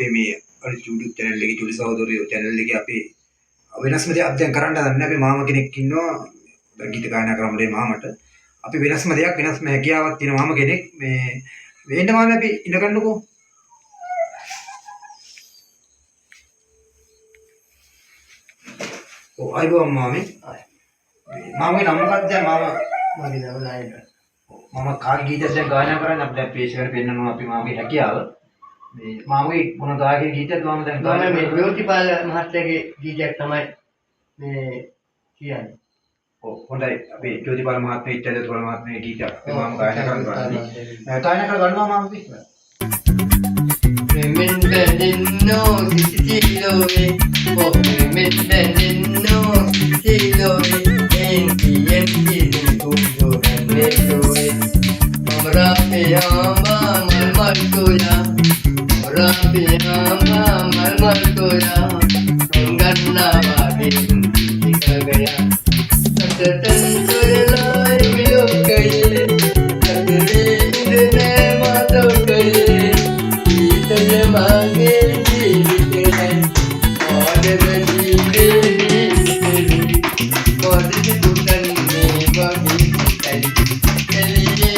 අපේ මේ YouTube channel එකේ චුලි සහෝදරයෝ channel එකේ අපි වෙනස්ම දෙයක් දැන් කරන්න හදන්නේ. අපි මාම කෙනෙක් ඉන්නවා ගීත ගායනා කරමුලේ මාමට. අපි වෙනස්ම දෙයක් වෙනස්ම හැකියාවක් තියෙන මාම කෙනෙක් මේ වෙන්න මාම අපි ඉඳ ගන්නකෝ. ඔව් අයිබෝ මාමේ. මාමගේ නම මොකක්ද දැන් මාම? මගේ නම නායක. මම කාගේ ගීතයක් දැන් ගායනා කරන්නේ අපි දැන් පේෂ් කරලා පෙන්නනවා අපි මාමගේ හැකියාව. මේ මාමගේ මොන ගායකගේ ගීතයක්ද මාම දැන් ගායනා මේ ජෝතිපාල මහත්තයාගේ ගීතයක් තමයි මේ කියන්නේ. ඔව් හොඳයි අපි ජෝතිපාල මහත්මයා ඉච්ඡාදේතුපාල මහත්මයාගේ ගීතයක් මාම ගායනා කරනවා. ගායනා කර ගන්නවා මාම අපි. මෙන් බැඳින්නෝ සිසිලෝවේ ඔව් මෙන් බැඳින්නෝ සිසිලෝවේ එන්කියෙන් කිසිම කුඩෝරන්නේ සෝවේ අමරාපියාමා මල්මල් කුලා අමරාපියාමා මල්මල් කුලා ගන්නා වාගේ ඉකගයා සතතන් සුරලායි විලෝකයේ සතරේ ඉඳනේ මාතෝකයේ ඊතය මාගේ ජීවිතේ ආදර ජීවිතේ මොදිදි දුකන්නේ වගේ එලියේ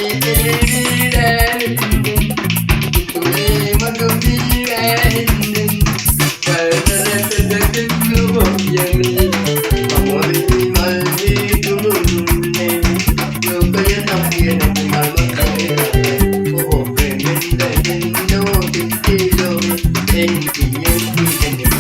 එලියේ තුලේ මදුබියේ පල්තරට දෙකුව යන්නේ අමෝරි මල්ලි දුනුනේ ලෝකය තපියන මල්මකේ ඕ ප්‍රේමෙන් දෙන්නෝ කිතිලෝ එන්කියෙන් කින්නේ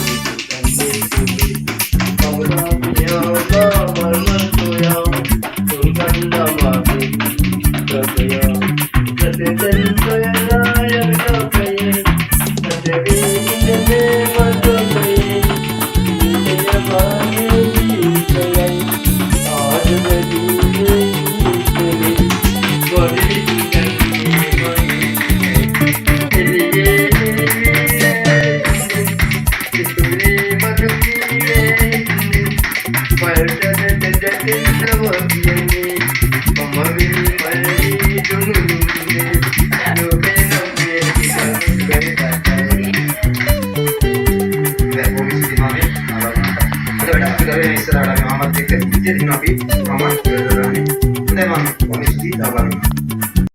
ඉස්සරහට මාමත් එක්ක ඉතින් අපි මම කරන්නේ. දැන් මම කොහොමද ඉතින්